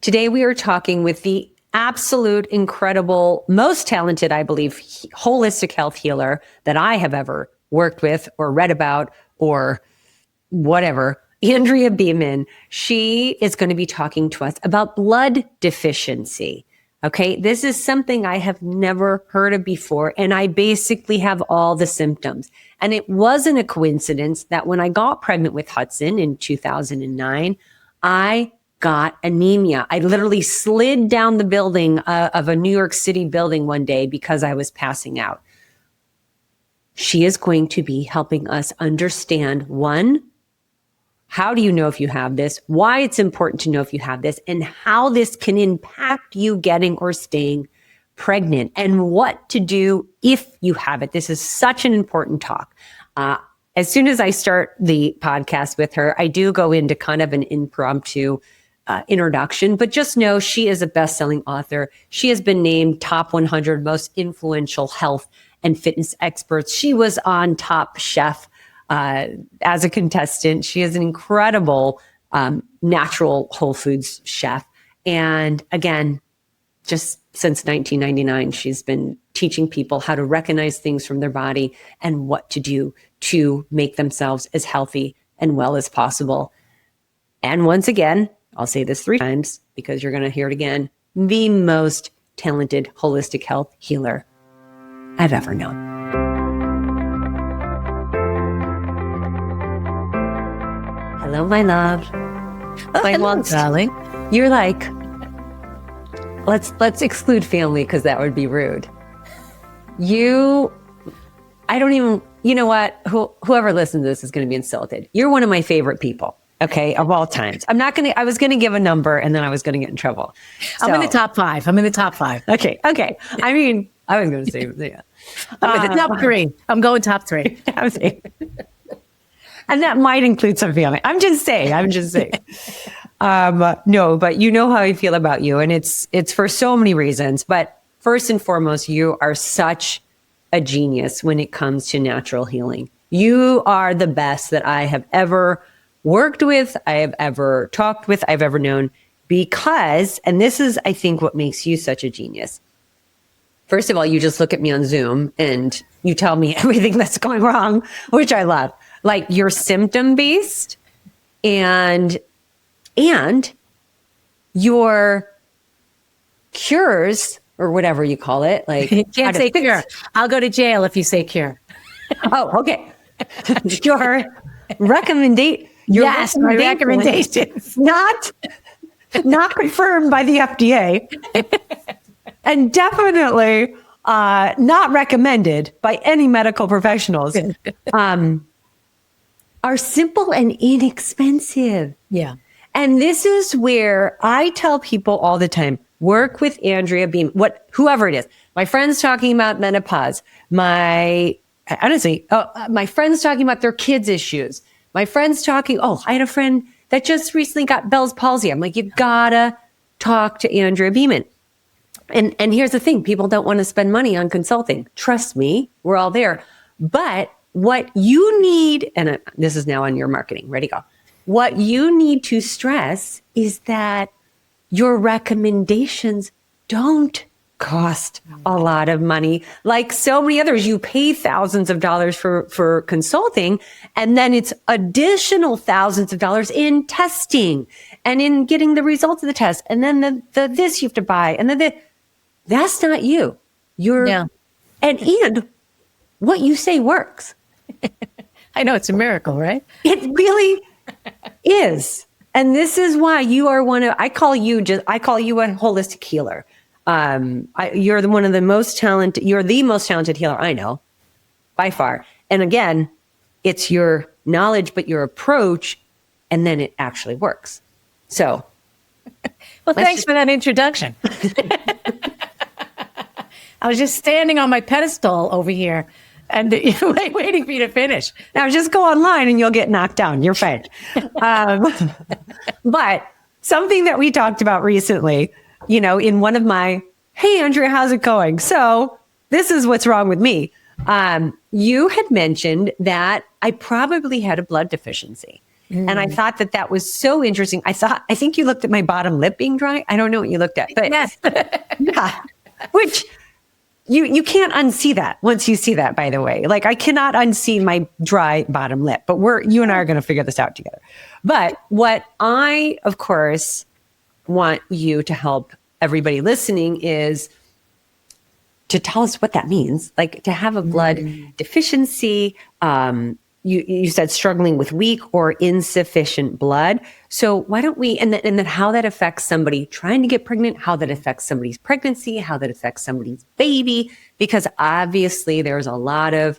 Today we are talking with the absolute incredible, most talented, I believe, holistic health healer that I have ever worked with or read about or whatever, Andrea Beaman. She is going to be talking to us about blood deficiency. Okay, this is something I have never heard of before, and I basically have all the symptoms. And it wasn't a coincidence that when I got pregnant with Hudson in 2009, I got anemia. I literally slid down the building of a New York City building one day because I was passing out. She is going to be helping us understand, one, how do you know if you have this? Why it's important to know if you have this, and how this can impact you getting or staying pregnant, and what to do if you have it. This is such an important talk. As soon as I start the podcast with her, I do go into kind of an impromptu introduction, but just know she is a best-selling author. She has been named top 100 most influential health and fitness experts. She was on Top Chef as a contestant. She is an incredible natural whole foods chef. And again, just since 1999, she's been teaching people how to recognize things from their body and what to do to make themselves as healthy and well as possible. And once again, I'll say this 3 times because you're going to hear it again, the most talented holistic health healer I've ever known. Hello, my love. Oh, hello, darling. You're like, let's exclude family because that would be rude. I don't even, you know what? Whoever listens to this is going to be insulted. You're one of my favorite people, okay, of all times. I was going to give a number and then I was going to get in trouble. I'm in the top 5. Okay. I mean, I was going to say, yeah. I'm in the top 3. I'm going top 3. I was saying. And that might include some family. I'm just saying. No, but you know how I feel about you. And it's for so many reasons. But first and foremost, you are such a genius when it comes to natural healing. You are the best that I have ever worked with, I have ever talked with, I've ever known. Because, and this is, I think, what makes you such a genius. First of all, you just look at me on Zoom and you tell me everything that's going wrong, which I love. Like, you're symptom based and your cures or whatever you call it. Like, you can't say cure. I'll go to jail if you say cure. Oh, okay. Your recommendations. My recommendations. Not confirmed by the FDA. And definitely not recommended by any medical professionals. Are simple and inexpensive. Yeah. And this is where I tell people all the time, work with Andrea Beaman, whoever it is. My friends talking about menopause, my friends talking about their kids' issues. My friends talking, I had a friend that just recently got Bell's palsy. I'm like, you gotta talk to Andrea Beaman. And here's the thing, people don't want to spend money on consulting. Trust me, we're all there. But what you need, and this is now on your marketing, ready, go. What you need to stress is that your recommendations don't cost a lot of money. Like so many others, you pay thousands of dollars for consulting, and then it's additional thousands of dollars in testing and in getting the results of the test. And then this you have to buy. And then that's not you. And what you say works. I know, it's a miracle, right? It really is. And this is why you are I call you a holistic healer. You're the most talented healer I know by far. And again, it's your knowledge, but your approach, and then it actually works. So. Well, thanks for that introduction. I was just standing on my pedestal over here and waiting for you to finish. Now just go online and you'll get knocked down. You're fine. But something that we talked about recently, in one of my, hey, Andrea, how's it going? So this is what's wrong with me. You had mentioned that I probably had a blood deficiency. And I thought that was so interesting. I think you looked at my bottom lip being dry. I don't know what you looked at, but Yes. yeah, which you can't unsee that once you see that, by the way. Like, I cannot unsee my dry bottom lip, but you and I are going to figure this out together. But what I, of course, want you to help everybody listening is to tell us what that means. Like, to have a blood deficiency, you said struggling with weak or insufficient blood. So why don't we, and then how that affects somebody trying to get pregnant, how that affects somebody's pregnancy, how that affects somebody's baby, because obviously there's a lot of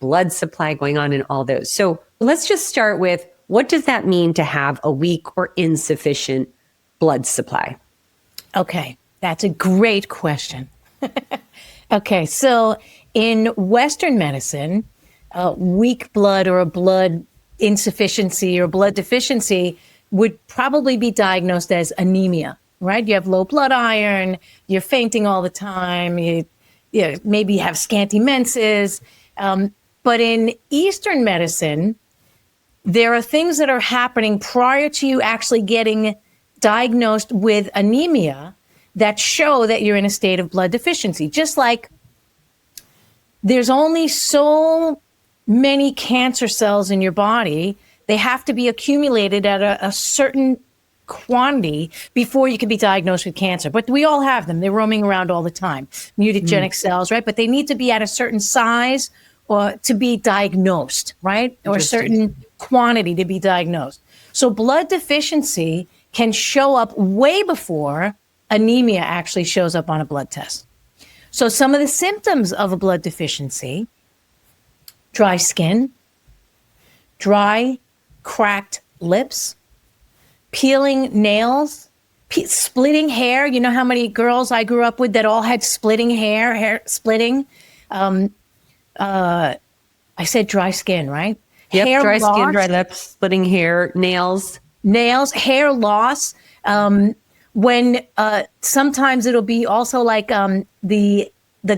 blood supply going on in all those. So let's just start with, what does that mean to have a weak or insufficient blood supply? Okay, that's a great question. Okay, so in Western medicine, weak blood or a blood insufficiency or blood deficiency would probably be diagnosed as anemia, right? You have low blood iron, you're fainting all the time, you maybe have scanty menses. But in Eastern medicine, there are things that are happening prior to you actually getting diagnosed with anemia that show that you're in a state of blood deficiency. Just like there's only so many cancer cells in your body, they have to be accumulated at a certain quantity before you can be diagnosed with cancer. But we all have them. They're roaming around all the time. Mutagenic cells, right? But they need to be at a certain size or to be diagnosed, right? Or a certain quantity to be diagnosed. So blood deficiency can show up way before anemia actually shows up on a blood test. So some of the symptoms of a blood deficiency: dry skin, dry, cracked lips, peeling nails, splitting hair. You know how many girls I grew up with that all had splitting hair splitting? I said dry skin, right? Yep, hair dry loss, skin, dry lips, splitting hair, nails, hair loss. When sometimes it'll be also like the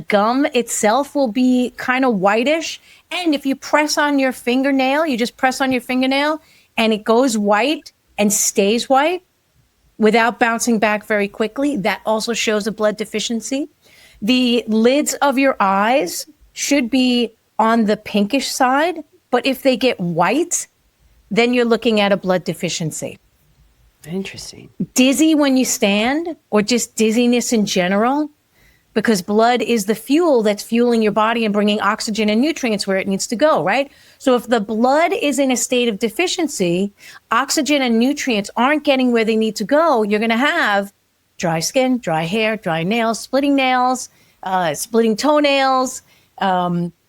gum itself will be kind of whitish. And if you press on your fingernail, you just press on your fingernail and it goes white and stays white without bouncing back very quickly, that also shows a blood deficiency. The lids of your eyes should be on the pinkish side, but if they get white, then you're looking at a blood deficiency. Interesting. Dizzy when you stand, or just dizziness in general, because blood is the fuel that's fueling your body and bringing oxygen and nutrients where it needs to go, right? So if the blood is in a state of deficiency, oxygen and nutrients aren't getting where they need to go, you're going to have dry skin, dry hair, dry nails, splitting toenails.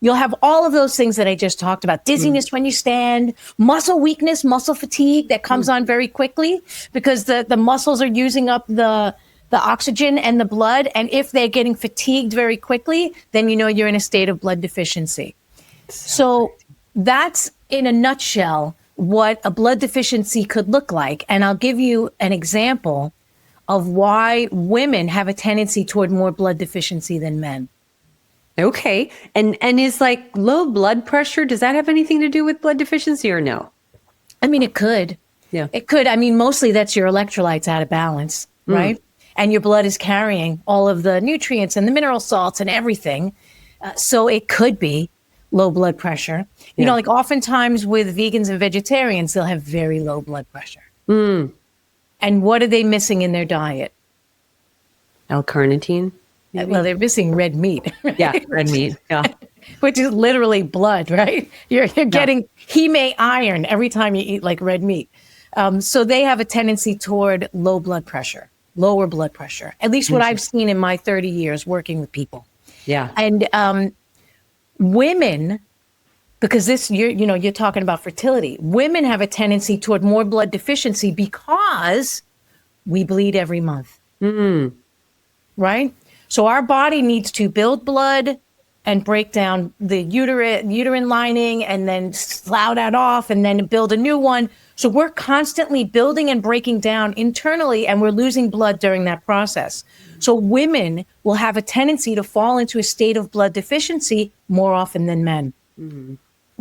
You'll have all of those things that I just talked about. Dizziness when you stand, muscle weakness, muscle fatigue that comes on very quickly because the muscles are using up the oxygen and the blood. And if they're getting fatigued very quickly, then you know you're in a state of blood deficiency. So that's, in a nutshell, what a blood deficiency could look like. And I'll give you an example of why women have a tendency toward more blood deficiency than men. Okay. And is like low blood pressure, does that have anything to do with blood deficiency or no? I mean, it could. Yeah. It could. I mean, mostly that's your electrolytes out of balance, right? And your blood is carrying all of the nutrients and the mineral salts and everything. So it could be low blood pressure. You know, like oftentimes with vegans and vegetarians, they'll have very low blood pressure. And what are they missing in their diet? L-carnitine? Well, they're missing red meat. Right? Yeah, red meat. Yeah. Which is literally blood, right? You're getting heme iron every time you eat like red meat. So they have a tendency toward lower blood pressure, at least what I've seen in my 30 years working with people. Yeah. And women, because you're talking about fertility, women have a tendency toward more blood deficiency because we bleed every month. Right? So our body needs to build blood and break down the uterine lining and then slough that off and then build a new one. So we're constantly building and breaking down internally, and we're losing blood during that process. So women will have a tendency to fall into a state of blood deficiency more often than men.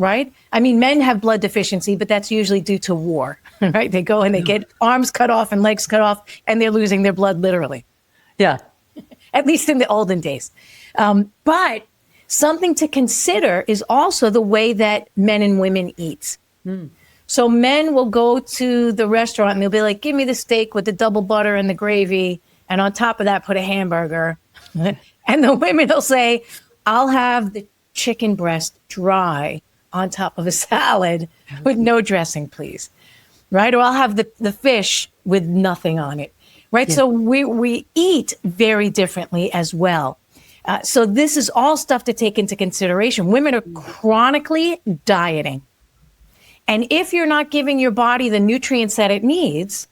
right? I mean, men have blood deficiency, but that's usually due to war, right? They go and they get arms cut off and legs cut off, and they're losing their blood literally, Yeah. at least in the olden days. But something to consider is also the way that men and women eat. So men will go to the restaurant and they'll be like, give me the steak with the double butter and the gravy, and on top of that, put a hamburger. And the women will say, I'll have the chicken breast dry on top of a salad with no dressing, please. Right? Or I'll have the fish with nothing on it. Right? Yeah. So we eat very differently as well. So this is all stuff to take into consideration. Women are chronically dieting. And if you're not giving your body the nutrients that it needs,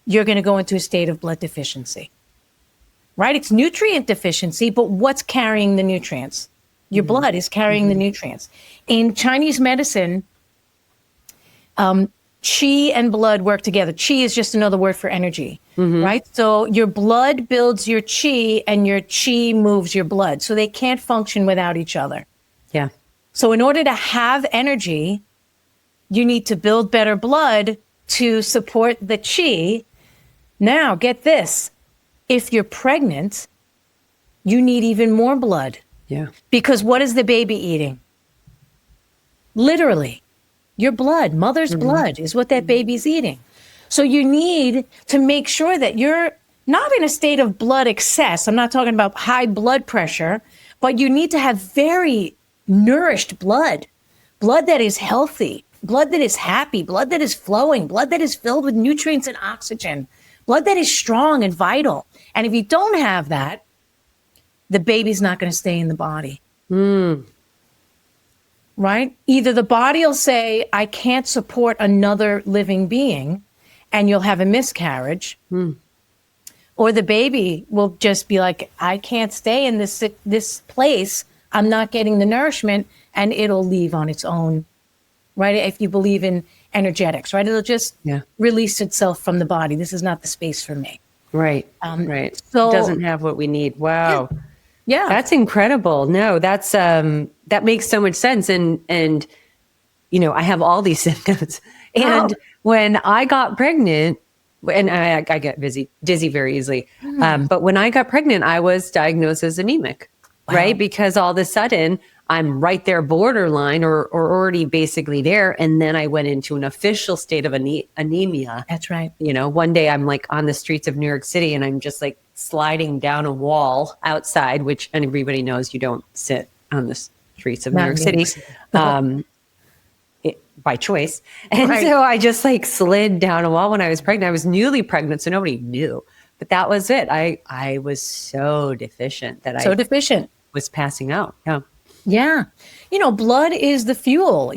you're going to go into a state of blood deficiency. Right? It's nutrient deficiency, but what's carrying the nutrients? Your blood is carrying the nutrients. In Chinese medicine, qi and blood work together. Qi is just another word for energy, right? So your blood builds your qi and your qi moves your blood. So they can't function without each other. Yeah. So in order to have energy, you need to build better blood to support the qi. Now, get this. If you're pregnant, you need even more blood. Yeah. Because what is the baby eating? Literally, your blood, mother's blood is what that baby's eating. So you need to make sure that you're not in a state of blood excess. I'm not talking about high blood pressure, but you need to have very nourished blood, blood that is healthy, blood that is happy, blood that is flowing, blood that is filled with nutrients and oxygen, blood that is strong and vital. And if you don't have that, the baby's not going to stay in the body. Right? Either the body will say, I can't support another living being, and you'll have a miscarriage, or the baby will just be like, I can't stay in this place. I'm not getting the nourishment, and it'll leave on its own. Right? If you believe in energetics, right? It'll just release itself from the body. This is not the space for me. Right. Right. So it doesn't have what we need. Wow. Yeah. That's incredible. No, that's that makes so much sense. And you know, I have all these symptoms. And when I got pregnant, and I get dizzy very easily. But when I got pregnant, I was diagnosed as anemic, right? Because all of a sudden I'm right there borderline or already basically there. And then I went into an official state of anemia. That's right. You know, one day I'm like on the streets of New York City and I'm just like sliding down a wall outside, which everybody knows you don't sit on the streets of New York City by choice. And so I just like slid down a wall when I was pregnant. I was newly pregnant, so nobody knew. But that was it. I was so deficient that I was passing out. Yeah. Yeah. You know, blood is the fuel.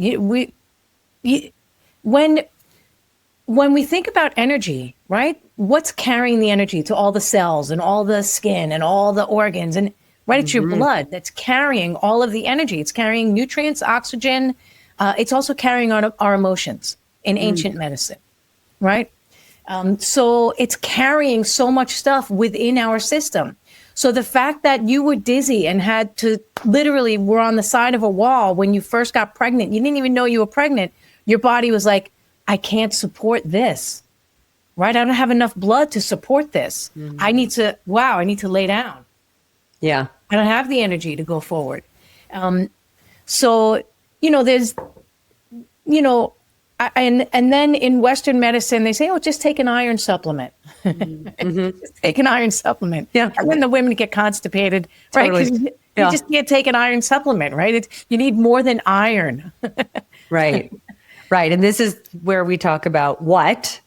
When we think about energy, right? What's carrying the energy to all the cells and all the skin and all the organs? And right, it's your blood that's carrying all of the energy. It's carrying nutrients, oxygen. It's also carrying our emotions in ancient medicine, right? So it's carrying so much stuff within our system. So the fact that you were dizzy and had to literally were on the side of a wall when you first got pregnant, you didn't even know you were pregnant. Your body was like, I can't support this, right? I don't have enough blood to support this. I need to lay down. Yeah. I don't have the energy to go forward. So, you know, there's, you know, and then in Western medicine, they say, oh, just take an iron supplement. Just take an iron supplement. Yeah. And then the women get constipated, right? Totally. You just can't take an iron supplement, right? You need more than iron. Right. Right. And this is where we talk about what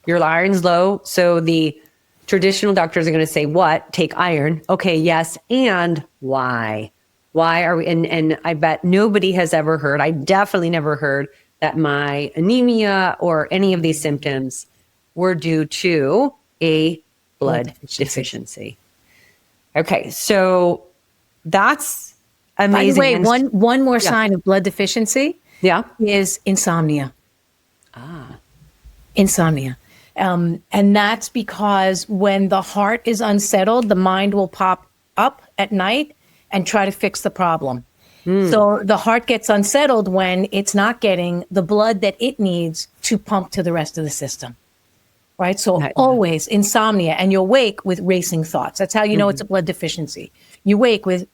your iron's low. So the traditional doctors are going to say, what? Take iron. Okay. Yes. And why? Why are we? And I bet nobody has ever heard, I definitely never heard that my anemia or any of these symptoms were due to a blood deficiency. Okay, so that's amazing. By the way, one more sign of blood deficiency is insomnia. Insomnia. And that's because when the heart is unsettled, the mind will pop up at night and try to fix the problem. So the heart gets unsettled when it's not getting the blood that it needs to pump to the rest of the system. Right. So always insomnia, and you'll wake with racing thoughts. That's how you know it's a blood deficiency. You wake with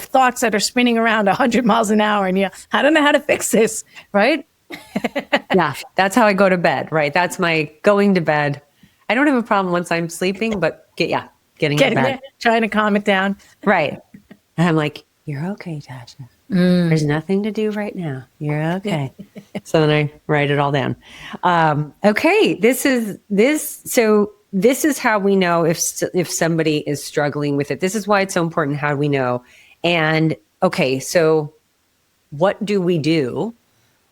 thoughts that are spinning around 100 miles an hour, and I don't know how to fix this. Right. Yeah. That's how I go to bed. Right. That's my going to bed. I don't have a problem once I'm sleeping, but getting to bed. There, trying to calm it down. Right. And I'm like, you're okay, Tasha. There's nothing to do right now. You're okay. So then I write it all down. Okay. This is how we know if somebody is struggling with it. This is why it's so important. How do we know? And okay, so what do we do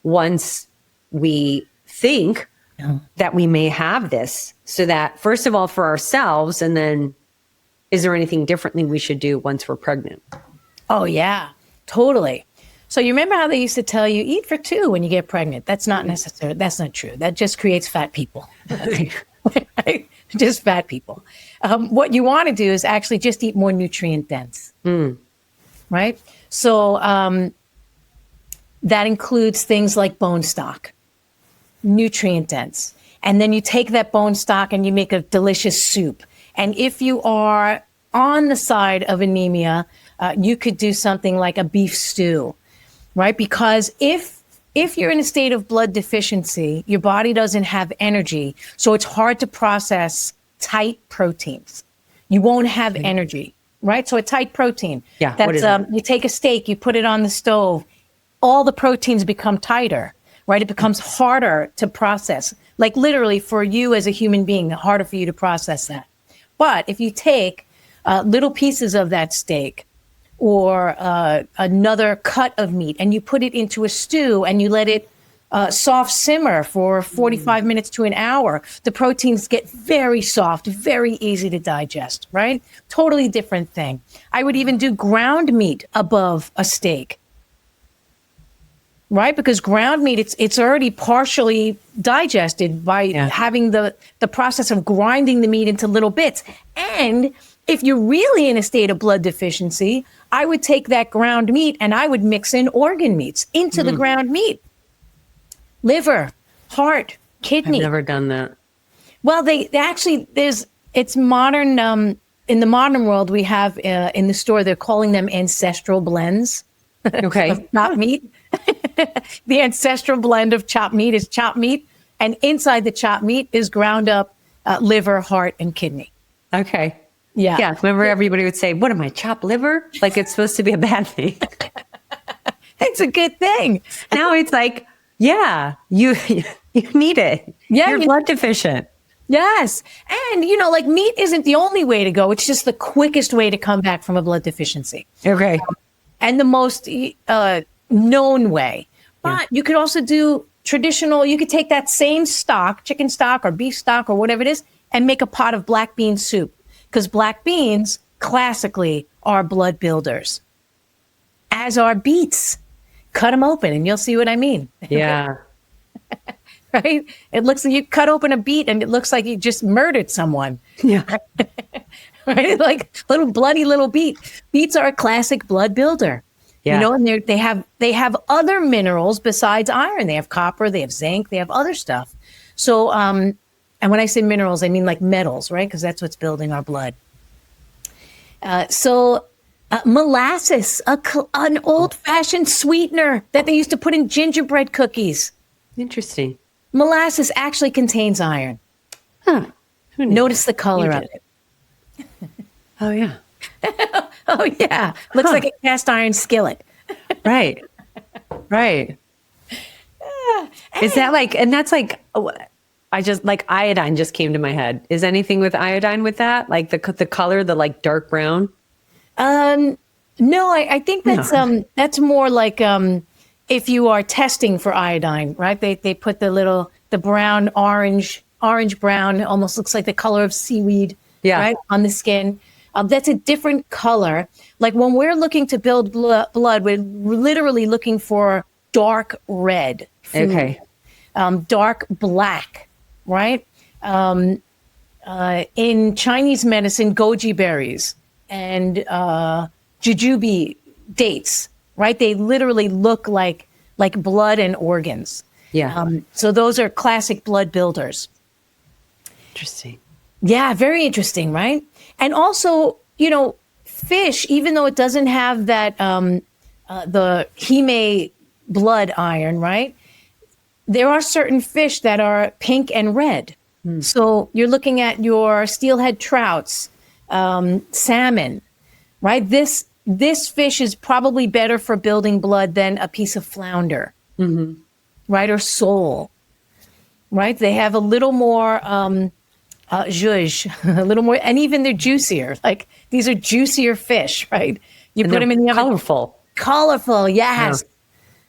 once we think that we may have this? So that, first of all, for ourselves, and then is there anything differently we should do once we're pregnant? Oh, yeah, totally. So you remember how they used to tell you, eat for two when you get pregnant? That's not necessary. That's not true. That just creates fat people. Right? Just fat people. What you want to do is actually just eat more nutrient dense. Right? So that includes things like bone stock, nutrient dense. And then you take that bone stock and you make a delicious soup. And if you are on the side of anemia, you could do something like a beef stew, right? Because if you're in a state of blood deficiency, your body doesn't have energy, so it's hard to process tight proteins. You won't have energy, right? So a tight protein. Yeah. That's you take a steak, you put it on the stove, all the proteins become tighter, right? It becomes harder to process. Like literally for you as a human being, harder for you to process that. But if you take little pieces of that steak or another cut of meat and you put it into a stew and you let it soft simmer for 45 minutes to an hour, the proteins get very soft, very easy to digest, right? Totally different thing. I would even do ground meat above a steak. Right? Because ground meat, it's already partially digested by having the process of grinding the meat into little bits. And if you're really in a state of blood deficiency, I would take that ground meat and I would mix in organ meats into the ground meat. Liver, heart, kidney. I've never done that. Well, they actually, it's modern, in the modern world, we have in the store, they're calling them ancestral blends. Okay. Of chopped meat. The ancestral blend of chopped meat is chopped meat, and inside the chopped meat is ground up liver, heart, and kidney. Okay. Yeah. Yeah. Remember, everybody would say, "What am I, chopped liver?" Like it's supposed to be a bad thing. It's a good thing. Now it's like, yeah, you need it. Yeah, You're blood deficient. Yes. And, like meat isn't the only way to go. It's just the quickest way to come back from a blood deficiency. Okay. And the most known way. But you could also do traditional, you could take that same stock, chicken stock or beef stock or whatever it is, and make a pot of black bean soup. Because black beans classically are blood builders, as are beets. Cut them open and you'll see what I mean. Yeah. Right? It looks like you cut open a beet and it looks like you just murdered someone. Yeah. Right? Like bloody little beet. Beets are a classic blood builder. Yeah. And they have other minerals besides iron. They have copper, they have zinc, they have other stuff. So, and when I say minerals, I mean like metals, right? Because that's what's building our blood. Molasses, an old-fashioned sweetener that they used to put in gingerbread cookies. Interesting. Molasses actually contains iron. Huh. Notice the color of it. Oh, yeah. Oh, yeah. Looks like a cast iron skillet. Right. Right. Is that like, and that's like, I just like iodine just came to my head. Is anything with iodine with that? Like the color, the like dark brown? No, I think that's more like, if you are testing for iodine, right? They put the brown, orange brown, almost looks like the color of seaweed, right? On the skin. That's a different color. Like when we're looking to build blood, we're literally looking for dark red. Food. Okay. Dark black, right? In Chinese medicine, goji berries and jujube dates, right? They literally look like blood and organs. Yeah. So those are classic blood builders. Interesting. Yeah, very interesting, right? And also, fish, even though it doesn't have that the heme blood iron, right? There are certain fish that are pink and red. So you're looking at your steelhead trouts, salmon, right? This fish is probably better for building blood than a piece of flounder, right? Or sole, right? They have a little more zhuzh, a little more, and even they're juicier. Like these are juicier fish, right? You And put them in the oven. colorful. Colorful, yes.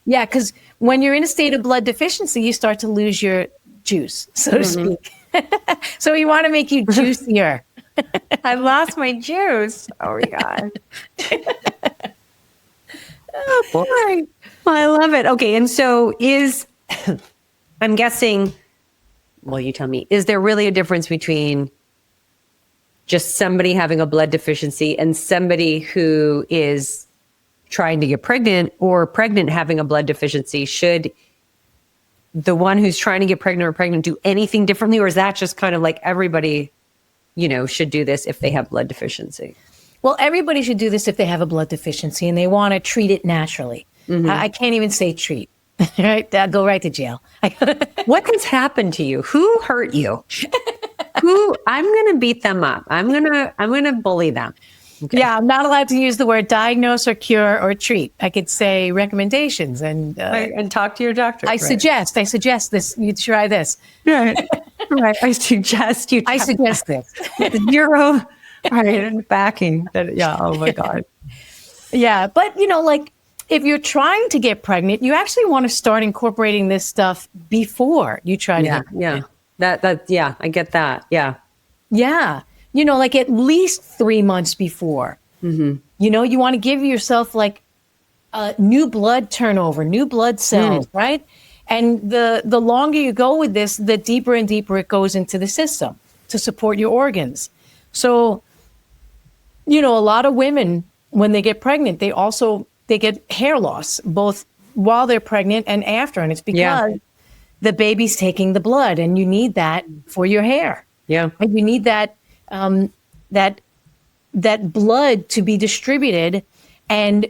Yeah, because when you're in a state of blood deficiency, you start to lose your juice, so to speak. So we want to make you juicier. I lost my juice. Oh my God. Oh boy. Well, I love it. Okay. And so I'm guessing, well, you tell me, is there really a difference between just somebody having a blood deficiency and somebody who is trying to get pregnant or pregnant having a blood deficiency? Should the one who's trying to get pregnant or pregnant do anything differently? Or is that just kind of like everybody, should do this if they have blood deficiency? Well, everybody should do this if they have a blood deficiency and they want to treat it naturally. I can't even say treat, right? I'll go right to jail. What has happened to you? Who hurt you? I'm going to beat them up. I'm going to bully them. Okay. Yeah, I'm not allowed to use the word diagnose or cure or treat. I could say recommendations and talk to your doctor. I suggest this. You try this. Right. Right. I suggest you. I suggest this. Zero. Right. And backing. Yeah. Oh my God. Yeah. But, if you're trying to get pregnant, you actually want to start incorporating this stuff before you try to get pregnant. Yeah. I get that. Yeah. Yeah. Like at least 3 months before. You want to give yourself like new blood turnover, new blood cells, right? And the longer you go with this, the deeper and deeper it goes into the system to support your organs. So, a lot of women, when they get pregnant, they get hair loss, both while they're pregnant and after. And it's because the baby's taking the blood and you need that for your hair. Yeah. And you need that blood to be distributed. And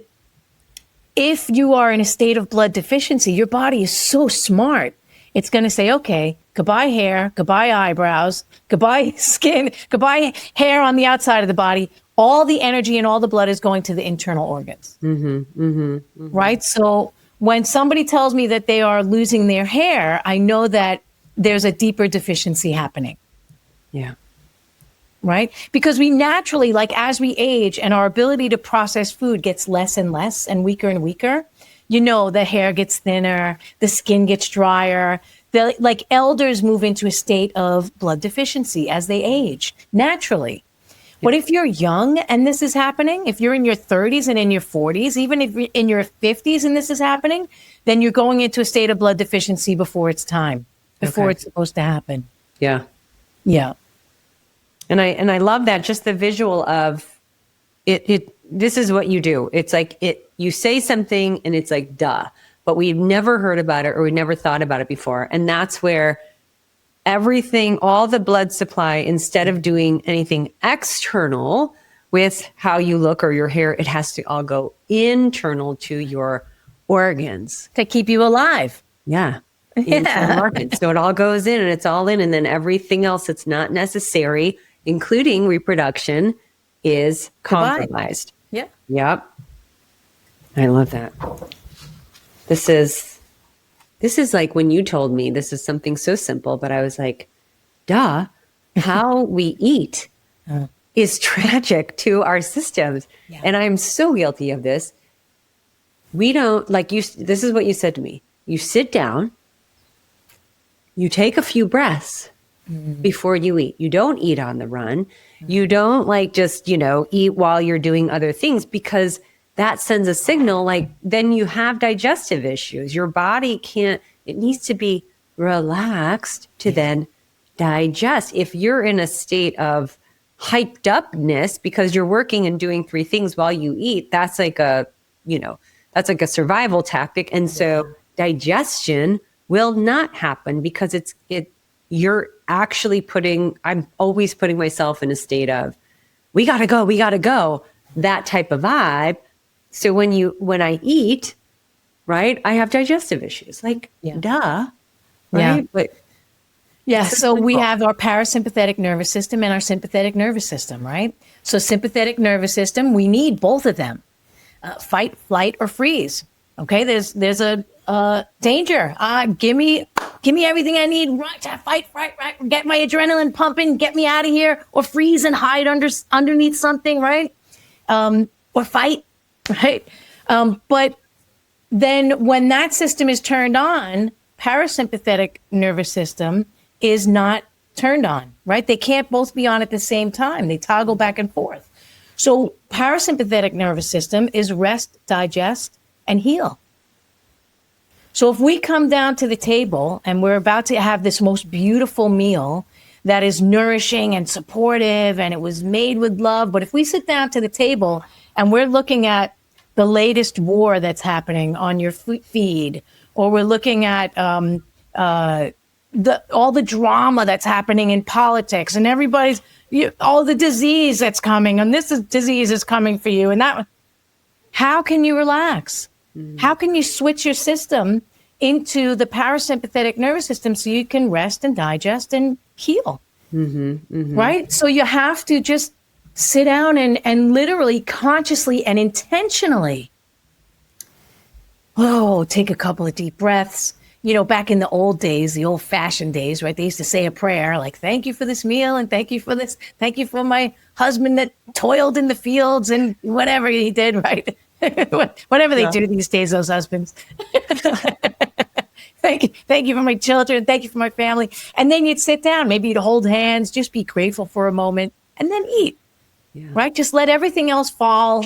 if you are in a state of blood deficiency, your body is so smart. It's going to say, okay, goodbye hair, goodbye eyebrows, goodbye skin, goodbye hair on the outside of the body. All the energy and all the blood is going to the internal organs. Right? So when somebody tells me that they are losing their hair, I know that there's a deeper deficiency happening. Yeah. Right? Because we naturally, as we age and our ability to process food gets less and less and weaker, the hair gets thinner, the skin gets drier. Elders move into a state of blood deficiency as they age, naturally. But if you're young and this is happening, if you're in your 30s and in your 40s, even if you're in your 50s and this is happening, then you're going into a state of blood deficiency before it's time, before it's supposed to happen. Yeah. Yeah. And I love that, just the visual of it. This is what you do. It's like you say something and it's like, duh, but we've never heard about it or we never thought about it before. And that's where everything, all the blood supply, instead of doing anything external with how you look or your hair, it has to all go internal to your organs. To keep you alive. Yeah. Internal organs. So it all goes in and it's all in. And then everything else that's not necessary, including reproduction, is compromised. Yeah. Yep. I love that. This is like when you told me this is something so simple, but I was like, duh, how we eat is tragic to our systems. Yeah. And I'm so guilty of this. We don't, this is what you said to me. You sit down, you take a few breaths before you eat. You don't eat on the run. You don't just, eat while you're doing other things, because that sends a signal, then you have digestive issues. Your body it needs to be relaxed to then digest. If you're in a state of hyped upness because you're working and doing 3 things while you eat, that's like that's like a survival tactic. And so digestion will not happen because you're actually I'm always putting myself in a state of, we gotta go, that type of vibe. So when I eat, right, I have digestive issues, like, duh, right? But so we have our parasympathetic nervous system and our sympathetic nervous system, right? So sympathetic nervous system, we need both of them. Fight, flight, or freeze. Okay, there's a danger. Give me everything I need. Right, fight, get my adrenaline pumping, get me out of here, or freeze and hide underneath something, right? Or fight, right? But then when that system is turned on, parasympathetic nervous system is not turned on, right? They can't both be on at the same time. They toggle back and forth. So parasympathetic nervous system is rest, digest, and heal. So if we come down to the table and we're about to have this most beautiful meal that is nourishing and supportive and it was made with love, but if we sit down to the table and we're looking at the latest war that's happening on your feed, or we're looking at all the drama that's happening in politics, and all the disease that's coming, and disease is coming for you, and that, how can you relax? How can you switch your system into the parasympathetic nervous system so you can rest and digest and heal? Right? So you have to just sit down and literally, consciously and intentionally, take a couple of deep breaths. You know, back in the old days, the old fashioned days, right? They used to say a prayer like, thank you for this meal and thank you for this. Thank you for my husband that toiled in the fields and whatever he did, right? Whatever they do these days, those husbands. Thank you for my children. Thank you for my family. And then you'd sit down, maybe you'd hold hands, just be grateful for a moment and then eat, right? Just let everything else fall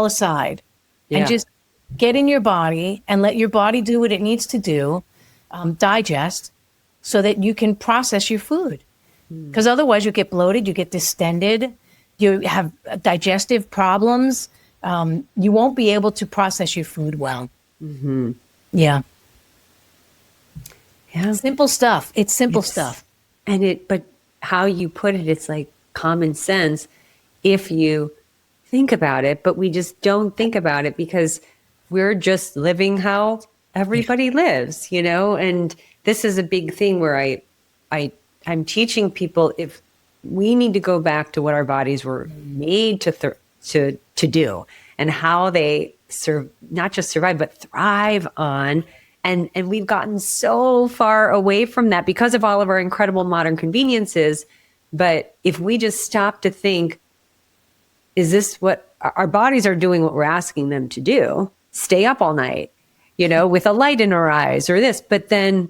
aside and just get in your body and let your body do what it needs to do, digest, so that you can process your food. Because otherwise you get bloated, you get distended, you have digestive problems. You won't be able to process your food well. Yeah. Simple stuff. It's simple stuff. But how you put it, it's like common sense if you think about it, but we just don't think about it because we're just living how everybody lives, you know? And this is a big thing where I'm teaching people, if we need to go back to what our bodies were made to do and how they not just survive, but thrive on. And we've gotten so far away from that because of all of our incredible modern conveniences. But if we just stop to think, is this what our bodies are doing, what we're asking them to do? Stay up all night, you know, with a light in our eyes or this, but then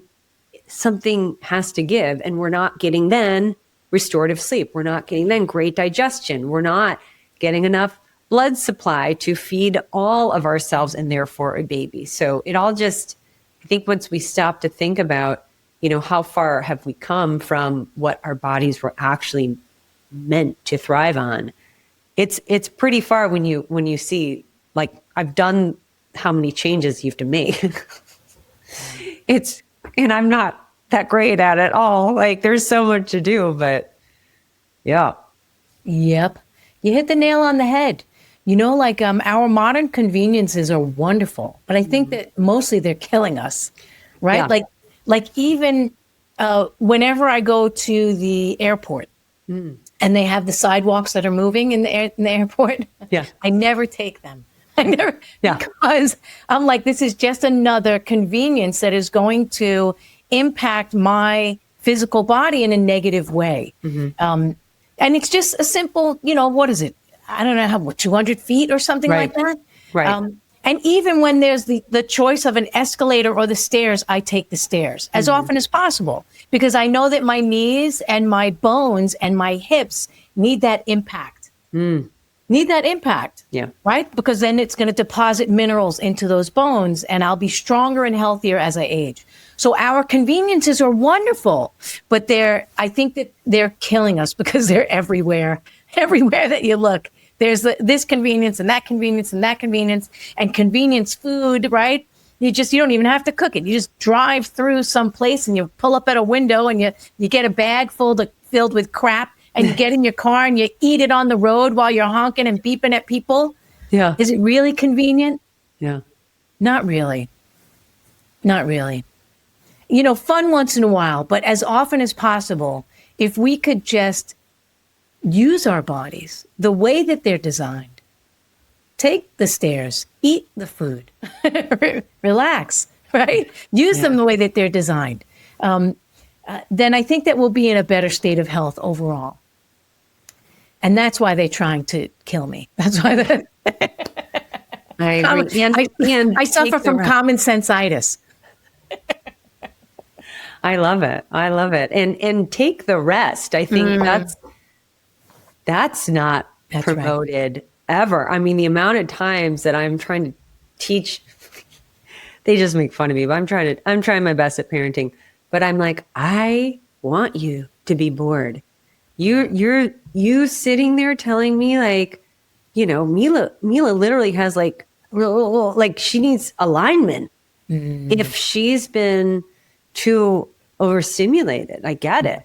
something has to give, and we're not getting then restorative sleep. We're not getting then great digestion. We're not getting enough blood supply to feed all of ourselves and therefore a baby. So it all just, I think once we stop to think about, you know, how far have we come from what our bodies were actually meant to thrive on, it's pretty far when you see, like, I've done how many changes you have to make. And I'm not that great at it all. Like, there's so much to do, but yeah. Yep. You hit the nail on the head. You know, like, our modern conveniences are wonderful, but I think that mostly they're killing us, right? Yeah. Like even whenever I go to the airport and they have the sidewalks that are moving in the airport, I never take them. Because I'm like, this is just another convenience that is going to impact my physical body in a negative way. And it's just a simple, you know, what is it? I don't know, 200 feet or something like that. Right. And even when there's the choice of an escalator or the stairs, I take the stairs as often as possible, because I know that my knees and my bones and my hips need that impact. Need that impact. Yeah. Right? Because then it's going to deposit minerals into those bones and I'll be stronger and healthier as I age. So our conveniences are wonderful, but I think that they're killing us because they're everywhere. Everywhere that you look, There's this convenience and that convenience and that convenience and convenience food, right? You don't even have to cook it. You just drive through some place and you pull up at a window and you get a bag filled with crap and you get in your car and you eat it on the road while you're honking and beeping at people. Yeah. Is it really convenient? Yeah. Not really. Not really. Fun once in a while, but as often as possible, if we could just use our bodies the way that they're designed, take the stairs, eat the food, relax, right? Use them the way that they're designed. Then I think that we'll be in a better state of health overall. And that's why they're trying to kill me. That's why I agree. I suffer from common sense-itis. I love it. I love it. And take the rest. I think that's not promoted ever. I mean, the amount of times that I'm trying to teach, they just make fun of me, but I'm trying my best at parenting. But I'm like, I want you to be bored. You sitting there telling me like, Mila literally has like she needs alignment. If she's been too overstimulated, I get it.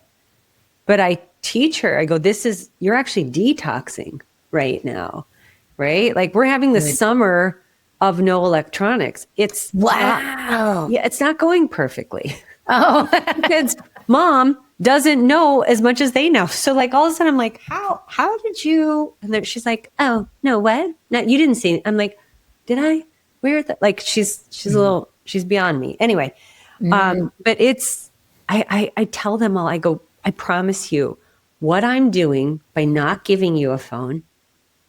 But I teach her, I go, you're actually detoxing right now, right? Like we're having the summer of no electronics. It's it's not going perfectly. Oh, because mom doesn't know as much as they know. So like all of a sudden I'm like, how did you? And then she's like, oh no, what? No, you didn't see it. I'm like, did I? Where? Like she's a little, she's beyond me. Anyway, but I tell them all, I go, I promise you, what I'm doing by not giving you a phone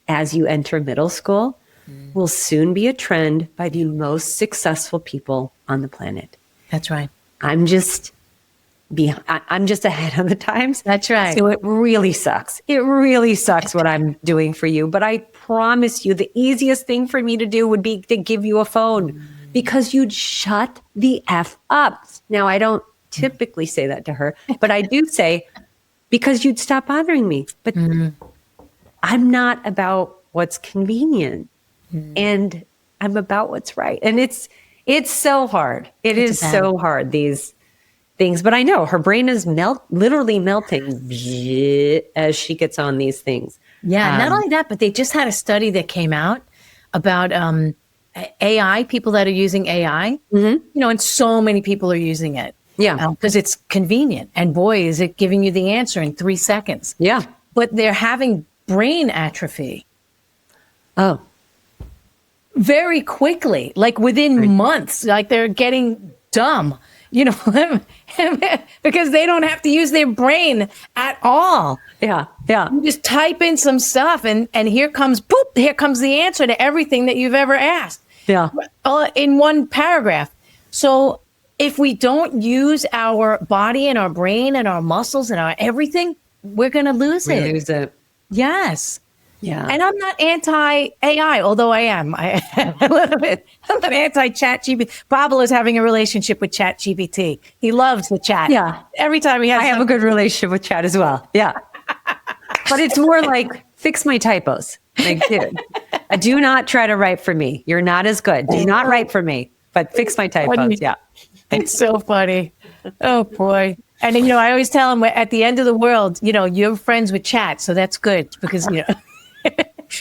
as you enter middle school will soon be a trend by the most successful people on the planet. That's right. I'm just ahead of the times. That's right. So it really sucks. It really sucks what I'm doing for you. But I promise you the easiest thing for me to do would be to give you a phone because you'd shut the F up. Now, I don't typically say that to her, but I do say, because you'd stop bothering me. But I'm not about what's convenient and I'm about what's right. And it's so hard. It is so hard, these things. But I know her brain is literally melting as she gets on these things. Yeah, not only that, but they just had a study that came out about AI, people that are using AI, and so many people are using it. Yeah. Because it's convenient. And boy, is it giving you the answer in 3 seconds. Yeah. But they're having brain atrophy. Oh. Very quickly, like within months, like they're getting dumb, because they don't have to use their brain at all. Yeah. Yeah. You just type in some stuff and here comes the answer to everything that you've ever asked. Yeah. In one paragraph. So if we don't use our body and our brain and our muscles and our everything, we're going to lose it. Lose it. Yes. Yeah. And I'm not anti-AI, although I am. I a little bit. I'm not anti-ChatGPT. Pablo is having a relationship with ChatGPT. He loves the chat. Yeah. Every time he has I have a good relationship with chat as well. Yeah. But it's more like, fix my typos. Like, dude, do not try to write for me. You're not as good. Do not write for me, but fix my typos. Yeah. It's so funny. Oh, boy. And, I always tell him at the end of the world, you're friends with chat. So that's good because,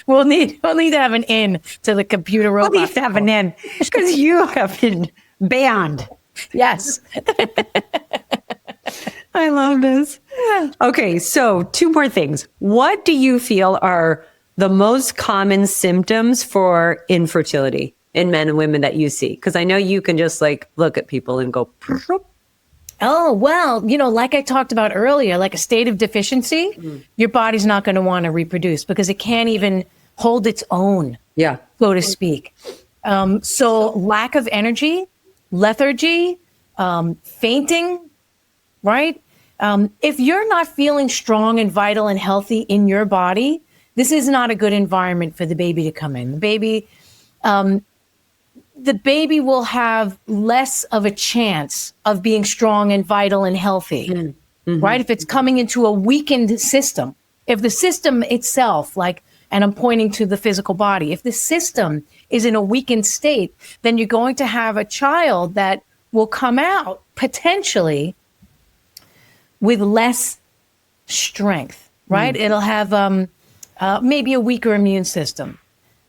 we'll need to have an in to the computer robot. We'll need to have an in because you have been banned. Yes. I love this. Okay, so 2 more things. What do you feel are the most common symptoms for infertility in men and women that you see? Because I know you can just look at people and go, oh, well, like I talked about earlier, like a state of deficiency, your body's not going to want to reproduce because it can't even hold its own, so to speak. So lack of energy, lethargy, fainting, right? If you're not feeling strong and vital and healthy in your body, this is not a good environment for the baby to come in. The baby will have less of a chance of being strong and vital and healthy, right? If it's coming into a weakened system, if the system itself, like and I'm pointing to the physical body. If the system is in a weakened state, then you're going to have a child that will come out potentially with less strength, right? It'll have maybe a weaker immune system.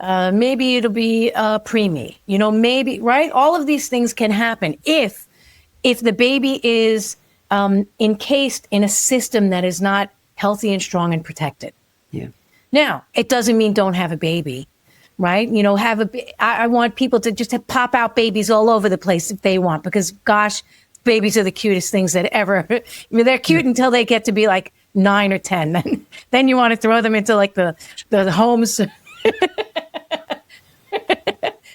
Maybe it'll be preemie, maybe, right? All of these things can happen if the baby is encased in a system that is not healthy and strong and protected. Yeah. Now, it doesn't mean don't have a baby, right? I want people to just pop out babies all over the place if they want, because gosh, babies are the cutest things that ever, they're cute until they get to be like 9 or 10. Then you want to throw them into like the homes,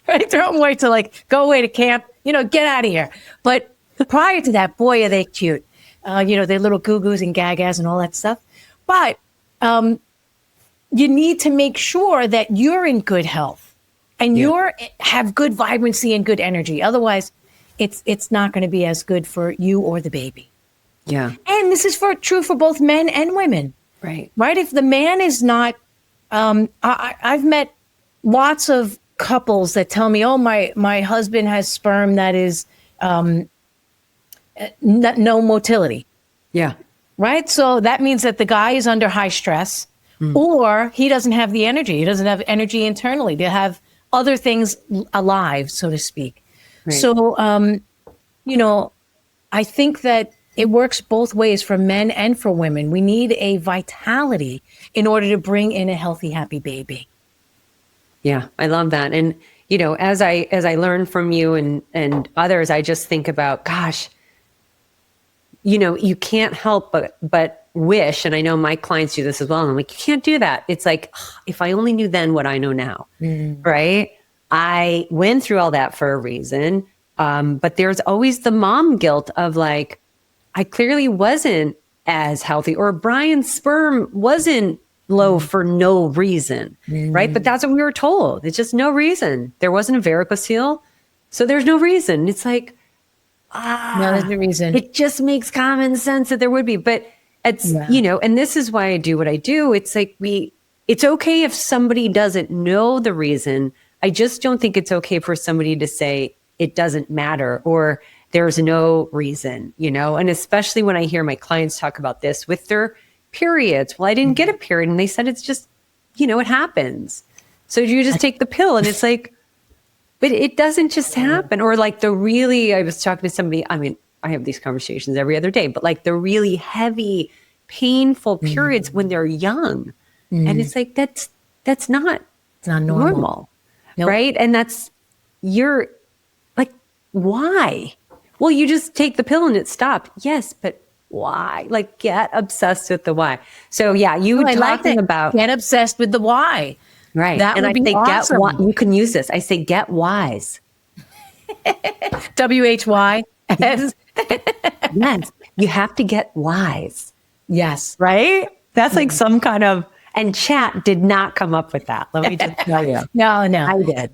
right? Throw them away to like, go away to camp, get out of here. But prior to that, boy, are they cute. They're little goo-goos and gagas and all that stuff. But you need to make sure that you're in good health and have good vibrancy and good energy. Otherwise, it's not going to be as good for you or the baby. Yeah. And this is true for both men and women. Right. Right? If the man is not, I've met lots of couples that tell me, oh, my husband has sperm that is no motility. Yeah. Right? So that means that the guy is under high stress or he doesn't have the energy. He doesn't have energy internally to have other things alive, so to speak. Right. So, I think that it works both ways for men and for women. We need a vitality in order to bring in a healthy, happy baby. Yeah, I love that. And, as I learn from you and others, I just think about, gosh, you can't help but wish, and I know my clients do this as well, and I'm like, you can't do that. It's like, if I only knew then what I know now, right? I went through all that for a reason, but there's always the mom guilt of like, I clearly wasn't as healthy, or Brian's sperm wasn't low for no reason, right? But that's what we were told. It's just no reason. There wasn't a varicocele, so there's no reason. It's like, no, there's no reason. It just makes common sense that there would be, but it's, and this is why I do what I do. It's like it's okay if somebody doesn't know the reason. I just don't think it's okay for somebody to say it doesn't matter or there's no reason, and especially when I hear my clients talk about this with their periods. Well, I didn't get a period, and they said it's just, it happens. So you just take the pill, and it's like, but it doesn't just happen. Or like I was talking to somebody, I mean, I have these conversations every other day, but like the really heavy, painful periods when they're young. And it's like, that's not normal. Nope. Right? And you're like, why? Well, you just take the pill and it stopped. Yes, but why? Like, get obsessed with the why. So yeah, talking about get obsessed with the why. Right. That would be awesome. You can use this. I say, get wise. WHY. Yes. You have to get wise. Yes. Right? That's like some kind of, and chat did not come up with that. Let me just tell you. No. I did.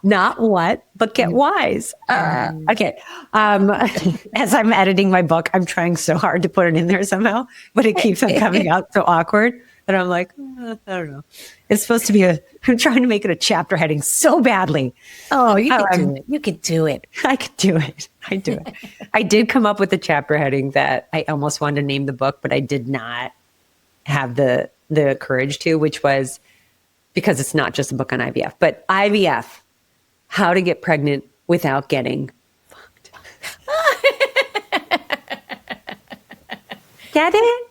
Not what, but get wise. Okay. As I'm editing my book, I'm trying so hard to put it in there somehow, but it keeps on coming out so awkward that I'm like, I don't know. It's supposed to be I'm trying to make it a chapter heading so badly. Oh, you can do it. You can do it. I could do it. I do it. I did come up with a chapter heading that I almost wanted to name the book, but I did not have the courage to, which was, because it's not just a book on IVF, but IVF, how to get pregnant without getting fucked. Get it?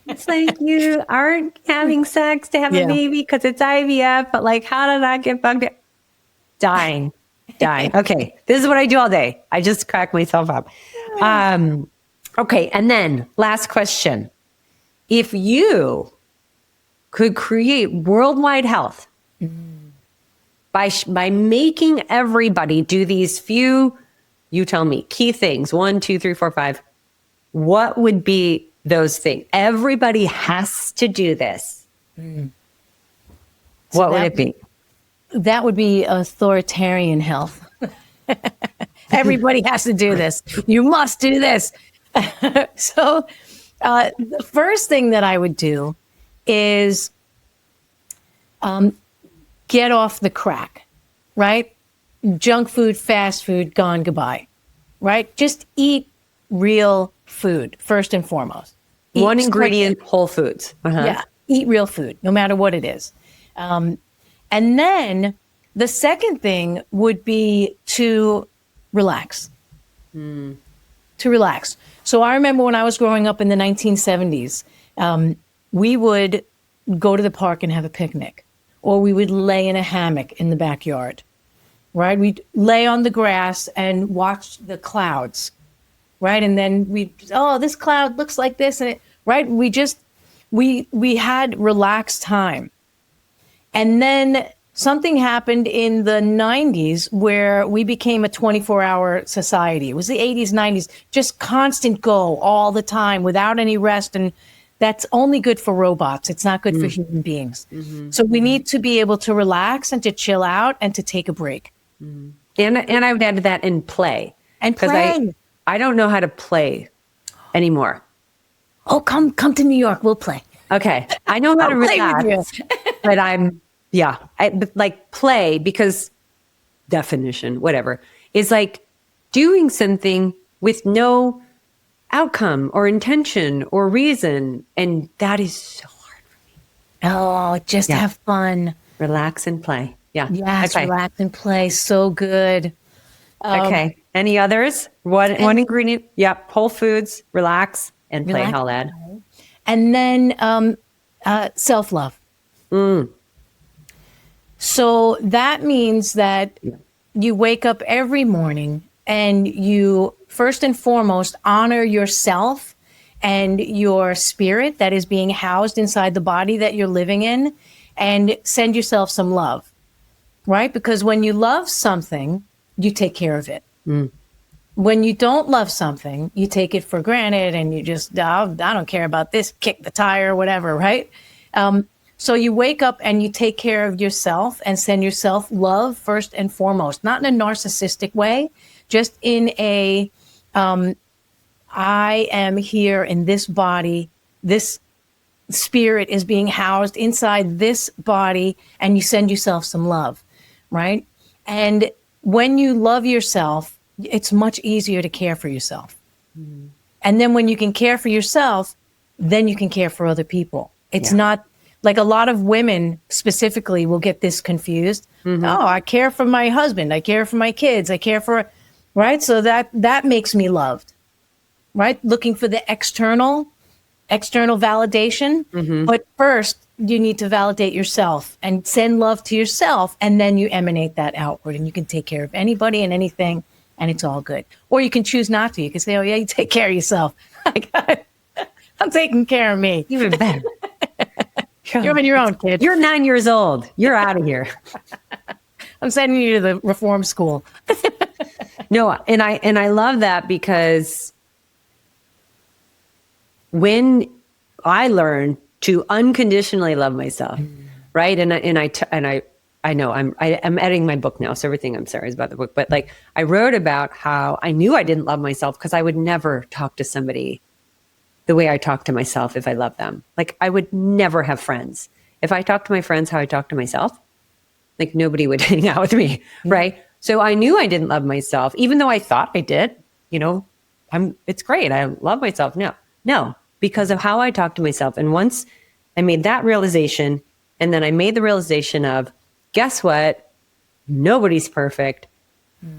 It's like you aren't having sex to have a baby because it's IVF, but like, how to not get fucked? Dying. Okay, this is what I do all day. I just crack myself up. Okay, and then last question. If you could create worldwide health by making everybody do these few, you tell me, key things, 1, 2, 3, 4, 5, what would be those things? Everybody has to do this. What would it be? That would be authoritarian health. Everybody has to do this. You must do this. So the first thing that I would do is get off the crack, right? Junk food, fast food, gone, goodbye, right? Just eat real food first and foremost. One ingredient, whole foods. Yeah, eat real food, no matter what it is. And then the second thing would be to relax. To relax. So I remember when I was growing up in the 1970s, we would go to the park and have a picnic, or we would lay in a hammock in the backyard, right? We'd lay on the grass and watch the clouds, right? And then this cloud looks like this, and right? We had relaxed time. And then something happened in the 90s where we became a 24-hour society. It was the 80s, 90s, just constant go all the time without any rest. And that's only good for robots. It's not good for human beings. So we need to be able to relax and to chill out and to take a break. And I would add to that and play. And play. I don't know how to play anymore. Oh, come to New York. We'll play. Okay. I know how to relax, but but like play, because definition, whatever, is like doing something with no outcome or intention or reason. And that is so hard for me. Oh, just have fun. Relax and play. Yeah. Yes, relax and play. So good. Okay. Any others? One ingredient. Yep. Whole foods, relax and play. I'll add. And then self-love. So that means that you wake up every morning and you first and foremost honor yourself and your spirit that is being housed inside the body that you're living in, and send yourself some love, right? Because when you love something, you take care of it. When you don't love something, you take it for granted and you just, I don't care about this, kick the tire, whatever, right? So you wake up and you take care of yourself and send yourself love first and foremost, not in a narcissistic way, just in a, I am here in this body, this spirit is being housed inside this body, and you send yourself some love, right? And when you love yourself, it's much easier to care for yourself. And then when you can care for yourself, then you can care for other people. It's not like a lot of women specifically will get this confused. Oh, I care for my husband. I care for my kids. I care for, right? So that makes me loved, right? Looking for the external validation. But first, you need to validate yourself and send love to yourself. And then you emanate that outward, and you can take care of anybody and anything, and it's all good. Or you can choose not to. You can say, oh, yeah, you take care of yourself. I'm taking care of me. Even better. You're on your own, kid. You're 9 years old. You're out of here. I'm sending you to the reform school. No, and I love that, because when I learned to unconditionally love myself, right? And I know I'm editing my book now, so everything I'm sorry is about the book, but like I wrote about how I knew I didn't love myself because I would never talk to somebody the way I talk to myself if I love them. Like I would never have friends. If I talked to my friends how I talk to myself, like nobody would hang out with me, right? So I knew I didn't love myself, even though I thought I did. It's great. I love myself. No, because of how I talk to myself. And once I made that realization, and then I made the realization of, guess what? Nobody's perfect,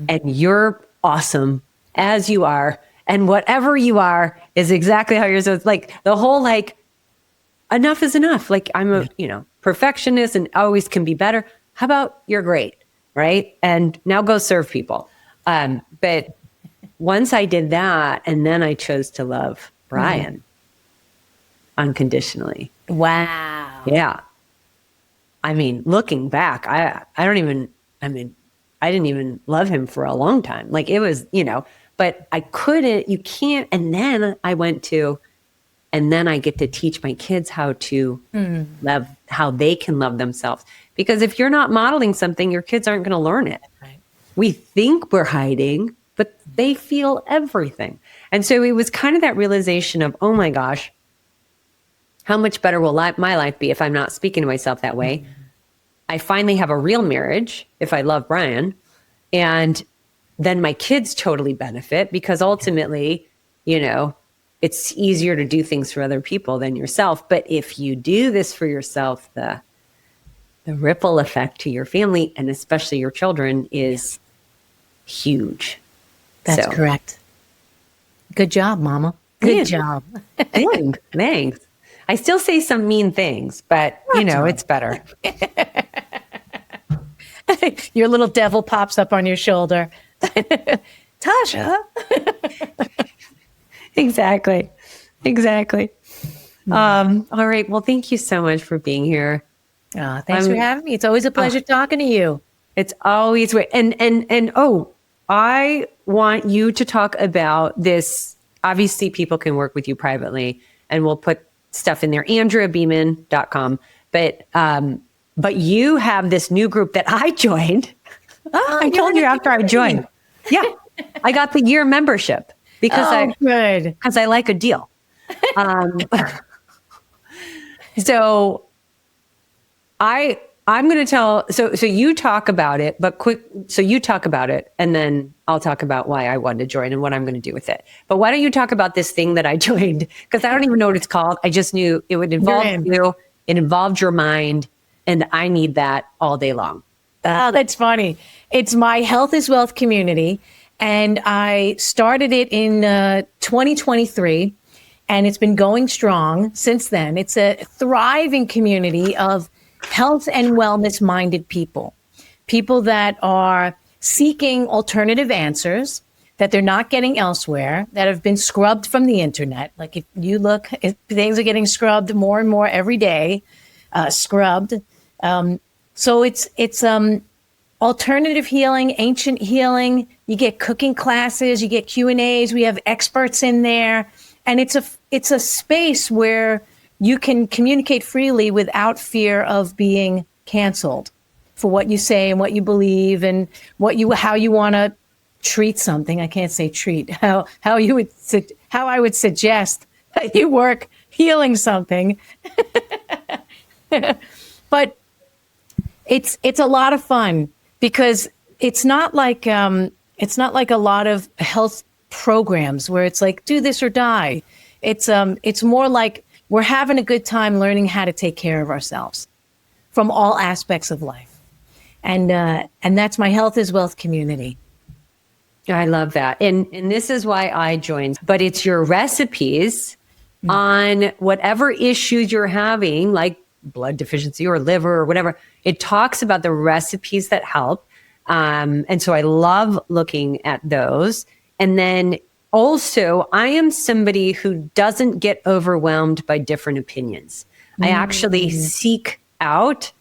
and you're awesome as you are. And whatever you are is exactly how you're supposed to. Like the whole, like, enough is enough. Like I'm a, perfectionist and always can be better. How about you're great, right? And now go serve people. But once I did that, and then I chose to love Brian unconditionally. Wow. Yeah. I mean, looking back, I didn't even love him for a long time. Like it was, but I couldn't, you can't. And then I get to teach my kids how to love, how they can love themselves. Because if you're not modeling something, your kids aren't going to learn it. Right. We think we're hiding, but they feel everything. And so it was kind of that realization of, oh my gosh, how much better will my life be if I'm not speaking to myself that way? I finally have a real marriage if I love Brian. And then my kids totally benefit because ultimately, it's easier to do things for other people than yourself. But if you do this for yourself, the ripple effect to your family and especially your children is huge. That's correct. Good job, Mama. Good job. Thanks. I still say some mean things, but it's better. Your little devil pops up on your shoulder. Tasha. Exactly. All right. Well, thank you so much for being here. Thanks for having me. It's always a pleasure talking to you. It's always great. And I want you to talk about this. Obviously, people can work with you privately, and we'll put stuff in there, AndreaBeaman.com. But you have this new group that I joined. I told you after I joined. Yeah, I got the year membership because I like a deal. So I'm going to tell, so you talk about it, but so you talk about it and then I'll talk about why I wanted to join and what I'm going to do with it. But why don't you talk about this thing that I joined? Because I don't even know what it's called. I just knew it would involve you. It involved your mind. And I need that all day long. Oh, that's funny. It's my Health is Wealth community. And I started it in 2023. And it's been going strong since then. It's a thriving community of health and wellness minded people that are seeking alternative answers that they're not getting elsewhere, that have been scrubbed from the internet. Like if you look, things are getting scrubbed more and more every day, scrubbed. So it's alternative healing, ancient healing. You get cooking classes, you get Q&As. We have experts in there. And it's a space where you can communicate freely without fear of being canceled for what you say and what you believe and how you want to treat something. I can't say treat. How I would suggest that you work healing something. But it's a lot of fun because it's not like a lot of health programs where it's like do this or die. It's more like we're having a good time learning how to take care of ourselves from all aspects of life, and that's my Health is Wealth community. I love that, and this is why I joined. But it's your recipes on whatever issues you're having, like blood deficiency or liver or whatever. It talks about the recipes that help. And so I love looking at those. And then also I am somebody who doesn't get overwhelmed by different opinions. I actually seek out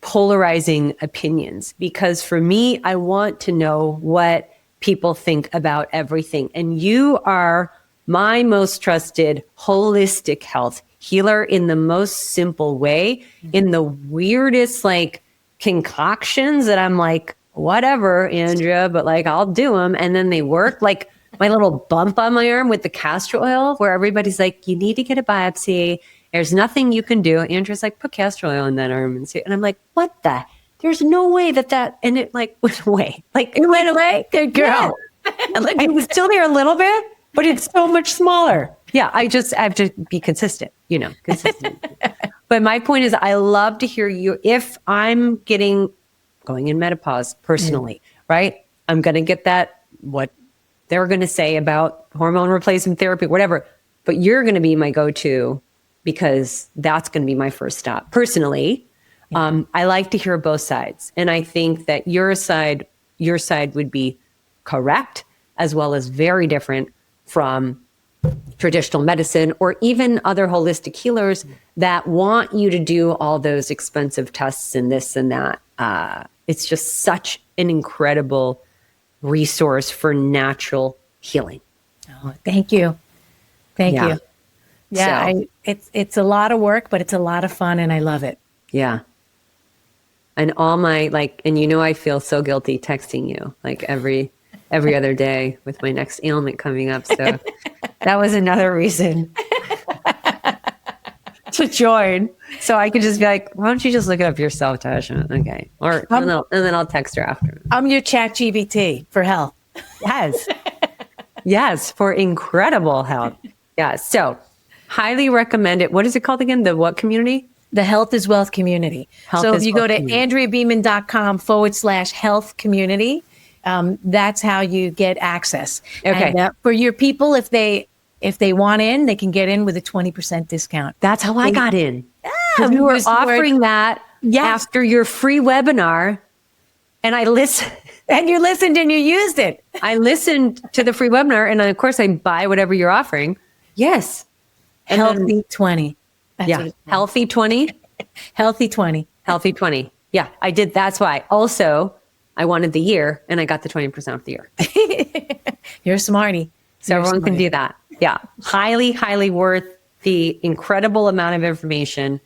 polarizing opinions because for me, I want to know what people think about everything. And you are my most trusted holistic health healer in the most simple way, in the weirdest concoctions that I'm like, whatever, Andrea, but I'll do them. And then they work, like my little bump on my arm with the castor oil where everybody's like, you need to get a biopsy. There's nothing you can do. Andrea's like, put castor oil in that arm and see. And I'm like, what the? There's no way that, and it went away. It went away. Good girl. Yeah. It was still there a little bit, but it's so much smaller. Yeah, I have to be consistent, consistent. But my point is I love to hear you. If I'm going in menopause personally, right? I'm going to get that, what they're going to say about hormone replacement therapy, whatever. But you're going to be my go-to because that's going to be my first stop. Personally, I like to hear both sides. And I think that your side would be correct as well as very different from traditional medicine or even other holistic healers that want you to do all those expensive tests and this and that. It's just such an incredible resource for natural healing. Oh, thank you. Thank you. Yeah, so, it's a lot of work, but it's a lot of fun and I love it. Yeah. And all my and I feel so guilty texting you every other day with my next ailment coming up. So that was another reason. to join. So I could just be like, why don't you just look it up yourself, Tasha? Okay. Or, and then I'll text her after. I'm your chat GBT for health. Yes. Yes. For incredible health. Yeah. So highly recommend it. What is it called again? The what community? The Health is Wealth community. So if you go to AndreaBeaman.com/health community, that's how you get access. Okay. And, for your people, if they want in, they can get in with a 20% discount. That's how I got in. Yeah, You were offering that after your free webinar, and I listened. And you listened and you used it. I listened to the free webinar, and of course I buy whatever you're offering. Yes. And Healthy 20. Yeah. Healthy 20. Healthy 20. Healthy 20. Yeah, I did. That's why. Also, I wanted the year, and I got the 20% off the year. You're a smarty. So everyone can do that. Yeah. Highly, highly worth the incredible amount of information.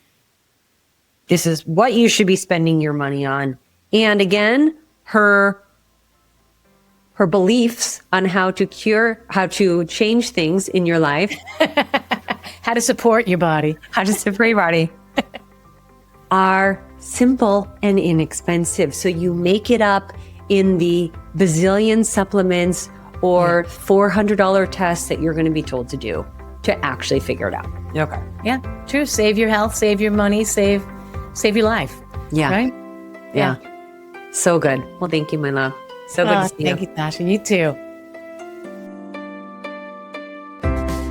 This is what you should be spending your money on. And again, her beliefs on how to change things in your life. How to support your body. How to support your body are simple and inexpensive. So you make it up in the bazillion supplements or $400 tests that you're going to be told to do to actually figure it out. Okay. Yeah, true. Save your health, save your money, save your life. Yeah. Right? Yeah. So good. Well, thank you, my love. So good to see you. Thank you, Tasha. You too.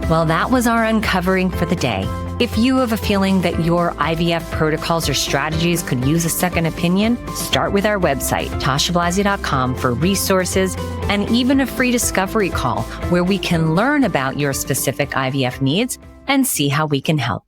Well, that was our uncovering for the day. If you have a feeling that your IVF protocols or strategies could use a second opinion, start with our website, tashablasi.com, for resources and even a free discovery call where we can learn about your specific IVF needs and see how we can help.